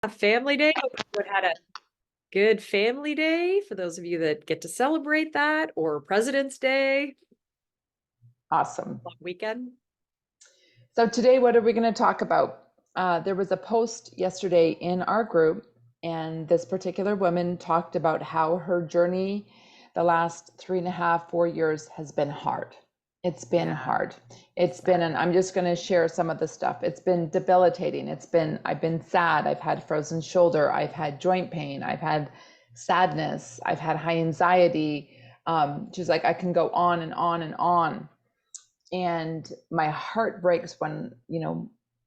A family day. Hope had a good family day for those of you that get to celebrate that, or President's Day, Awesome. long weekend. So today, what are we going to talk about? There was a post yesterday in our group, and this particular woman talked about how her journey the last 3.5, 4 years has been hard. It's been Yeah, hard. It's been, and I'm just going to share some of the stuff. It's been debilitating. I've been sad. I've had frozen shoulder. I've had joint pain. I've had sadness. I've had high anxiety. She's like, I can go on and on and on. And my heart breaks when,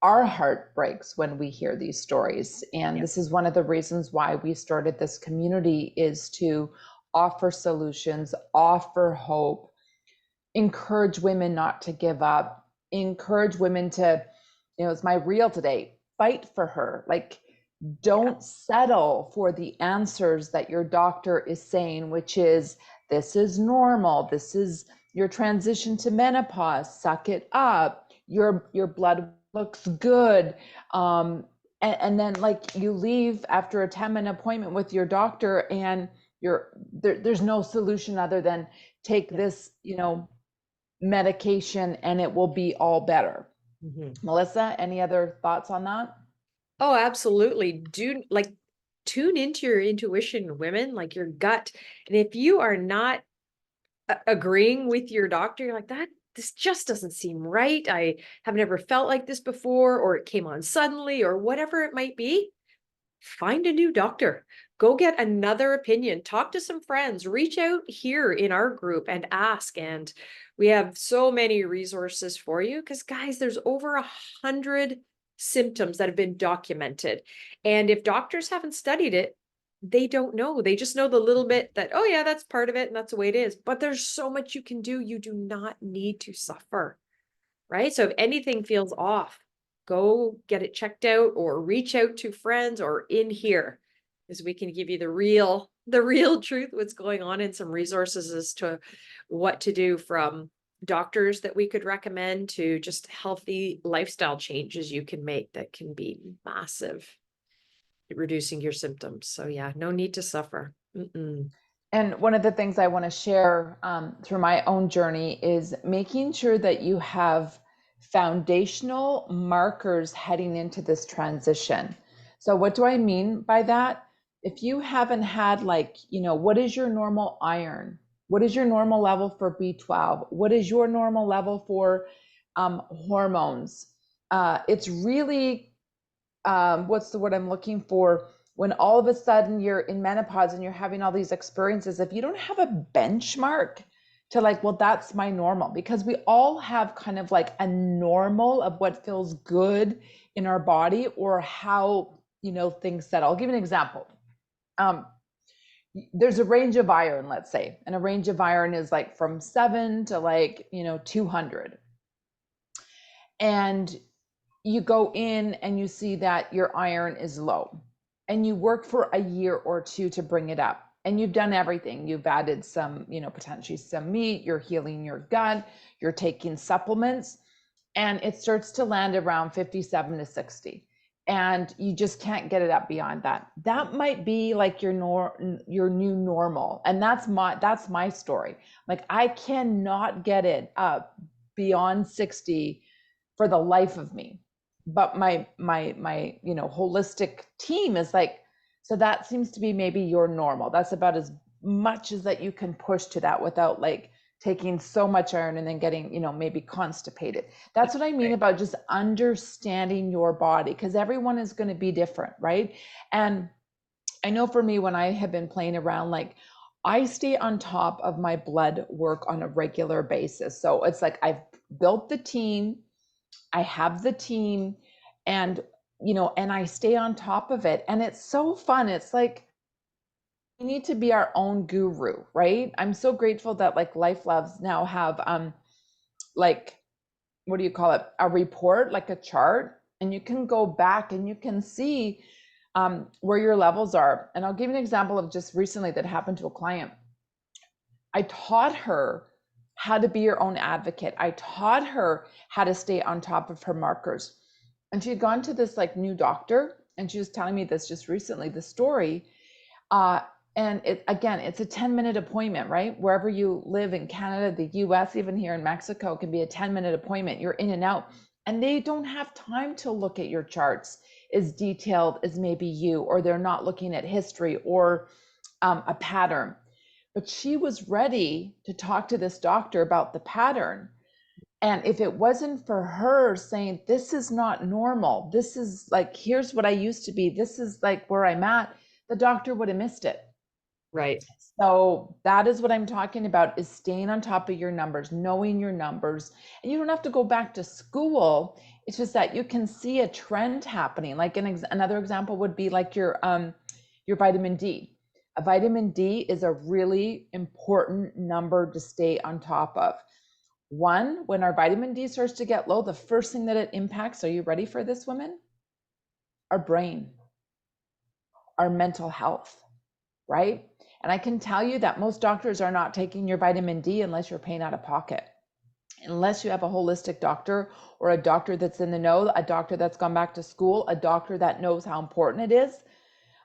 our heart breaks when we hear these stories. And yeah, this is one of the reasons why we started this community, is to offer solutions, offer hope, encourage women not to give up, encourage women to, it's my reel today, fight for her. Like, yeah, don't settle for the answers that your doctor is saying, which is, this is normal, this is your transition to menopause, suck it up, your blood looks good. And then, like, you leave after a 10-minute appointment with your doctor, and there's no solution other than take yeah. this, medication, and it will be all better. Mhm. Melissa, any other thoughts on that? Oh, absolutely. Do like tune into your intuition, women, like your gut. And if you are not agreeing with your doctor, you're like, that this just doesn't seem right. I have never felt like this before, or it came on suddenly, or whatever it might be. Find a new doctor. Go get another opinion. Talk to some friends. Reach out here in our group and ask. And we have so many resources for you because, guys, there's over 100 symptoms that have been documented. And if doctors haven't studied it, they don't know. They just know the little bit that, oh, yeah, that's part of it. And that's the way it is. But there's so much you can do. You do not need to suffer, right? So if anything feels off, go get it checked out or reach out to friends or in here, because we can give you the real truth, what's going on, and some resources as to what to do, from doctors that we could recommend to just healthy lifestyle changes you can make that can be massive at reducing your symptoms. So yeah, no need to suffer. Mm-mm. And one of the things I want to share through my own journey is making sure that you have foundational markers heading into this transition. So, what do I mean by that? If you haven't had, like, what is your normal iron? What is your normal level for B12? What is your normal level for hormones? It's really, what's the word I'm looking for? When all of a sudden you're in menopause and you're having all these experiences, if you don't have a benchmark to, like, well, that's my normal, because we all have kind of like a normal of what feels good in our body, or how, things settle. I'll give you an example. Um, there's a range of iron, let's say, and a range of iron is like from 7 to, like, 200. And you go in and you see that your iron is low, and you work for a year or two to bring it up, and you've done everything. You've added some, potentially some meat, you're healing your gut, you're taking supplements, and it starts to land around 57 to 60, and you just can't get it up beyond that. That might be like your new normal. And that's my story. Like, I cannot get it up beyond 60 for the life of me. But my holistic team is like, so that seems to be maybe your normal. That's about as much as that you can push to that without, like, taking so much iron and then getting, maybe constipated. That's what I mean Right. about just understanding your body, because everyone is going to be different, right? And I know for me, when I have been playing around, like, I stay on top of my blood work on a regular basis. So it's like, I've built the team, I have the team, and, and I stay on top of it. And it's so fun. It's like, we need to be our own guru, right? I'm so grateful that, like, Life Labs now have, like, what do you call it? A report, like a chart, and you can go back and you can see where your levels are. And I'll give you an example of just recently that happened to a client. I taught her how to be your own advocate. I taught her how to stay on top of her markers. And she had gone to this, like, new doctor, and she was telling me this just recently, the story. Uh, and it, again, it's a 10-minute appointment, right? Wherever you live in Canada, the US, even here in Mexico, it can be a 10-minute appointment. You're in and out, and they don't have time to look at your charts as detailed as maybe you, or they're not looking at history or a pattern. But she was ready to talk to this doctor about the pattern. And if it wasn't for her saying, this is not normal, this is like, here's what I used to be, this is like where I'm at, the doctor would have missed it. Right. So that is what I'm talking about, is staying on top of your numbers, knowing your numbers. And you don't have to go back to school. It's just that you can see a trend happening. Like another example would be like your vitamin D. A vitamin D is a really important number to stay on top of. One, when our vitamin D starts to get low, the first thing that it impacts, are you ready for this, women? Our brain, our mental health, right? And I can tell you that most doctors are not taking your vitamin D unless you're paying out of pocket. Unless you have a holistic doctor, or a doctor that's in the know, a doctor that's gone back to school, a doctor that knows how important it is,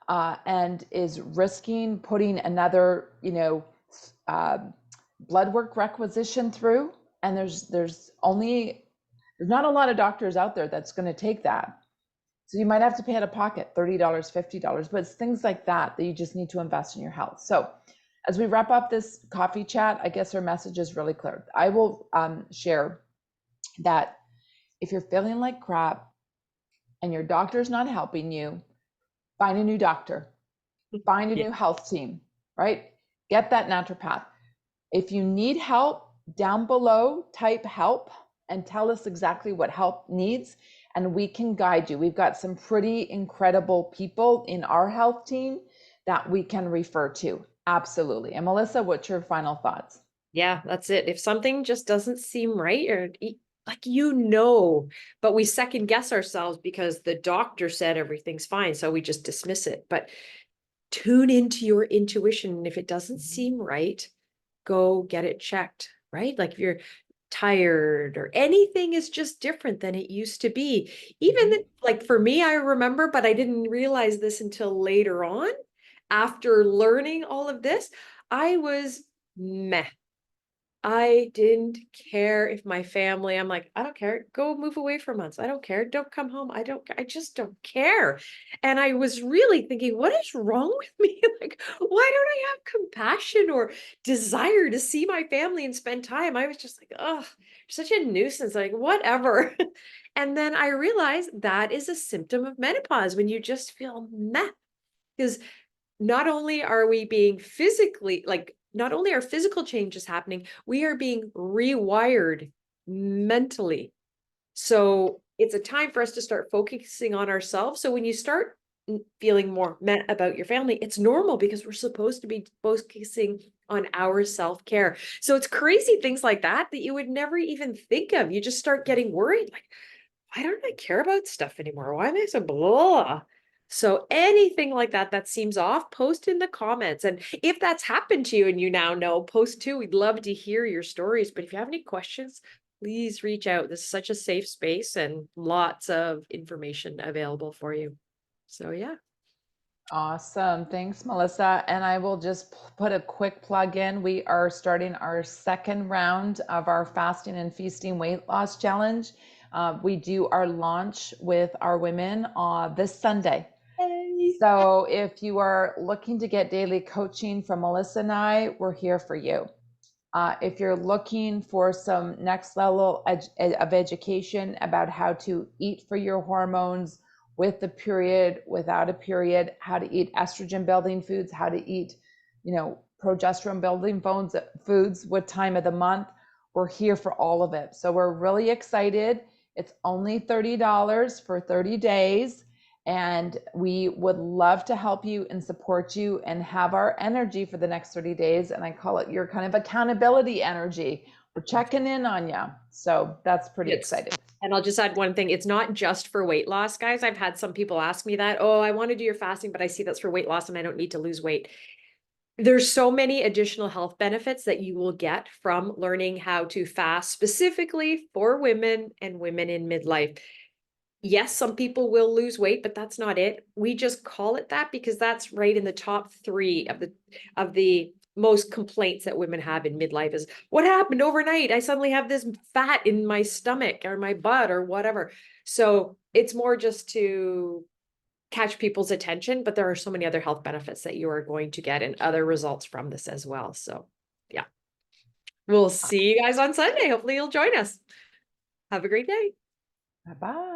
and is risking putting another, uh, blood work requisition through. And there's not a lot of doctors out there that's going to take that. So you might have to pay out of pocket $30, $50, but it's things like that that you just need to invest in your health. So as we wrap up this coffee chat, I guess our message is really clear. I will share that if you're feeling like crap and your doctor's not helping you, find a new doctor, find a Yeah. new health team, right? Get that naturopath. If you need help, down below, type help and tell us exactly what help needs, and we can guide you. We've got some pretty incredible people in our health team that we can refer to. Absolutely. And Melissa, what's your final thoughts? Yeah, that's it. If something just doesn't seem right, or like, but we second guess ourselves because the doctor said everything's fine, so we just dismiss it. But tune into your intuition. And if it doesn't seem right, go get it checked, right? Like if you're tired or anything is just different than it used to be. Even like for me, I remember, but I didn't realize this until later on. After learning all of this, I was meh. I didn't care if my family, I'm like, I don't care. Go move away for months. I don't care. Don't come home. I just don't care. And I was really thinking, what is wrong with me? Like, why don't I have compassion or desire to see my family and spend time? I was just like, oh, such a nuisance. Like, whatever. And then I realized that is a symptom of menopause, when you just feel meh. Because not only are we being physically, like, not only are physical changes happening, we are being rewired mentally. So it's a time for us to start focusing on ourselves. So when you start feeling more meh about your family, it's normal, because we're supposed to be focusing on our self-care. So it's crazy things like that that you would never even think of. You just start getting worried, like, why don't I care about stuff anymore? Why am I so blah? So anything like that that seems off, post in the comments. And if that's happened to you and you now know, post too. We'd love to hear your stories. But if you have any questions, please reach out. This is such a safe space and lots of information available for you. So yeah. Awesome. Thanks, Melissa. And I will just put a quick plug in. We are starting our second round of our fasting and feasting weight loss challenge. We do our launch with our women this Sunday. Yay. So if you are looking to get daily coaching from Melissa and I, we're here for you. If you're looking for some next level of education about how to eat for your hormones, with the period, without a period, how to eat estrogen building foods, how to eat, progesterone building foods, what time of the month, we're here for all of it. So we're really excited. It's only $30 for 30 days. And we would love to help you and support you and have our energy for the next 30 days. And I call it your kind of accountability energy. We're checking in on you. So that's pretty It's, exciting. and I'll just add one thing. It's not just for weight loss, guys. I've had some people ask me that. Oh, I want to do your fasting, but I see that's for weight loss and I don't need to lose weight. There's so many additional health benefits that you will get from learning how to fast specifically for women and women in midlife. Yes, some people will lose weight, but that's not it. We just call it that because that's right in the top 3 of the most complaints that women have in midlife is, "What happened overnight? I suddenly have this fat in my stomach or my butt," or whatever. So, it's more just to catch people's attention, but there are so many other health benefits that you are going to get and other results from this as well. So, yeah. We'll see you guys on Sunday. Hopefully, you'll join us. Have a great day. Bye bye.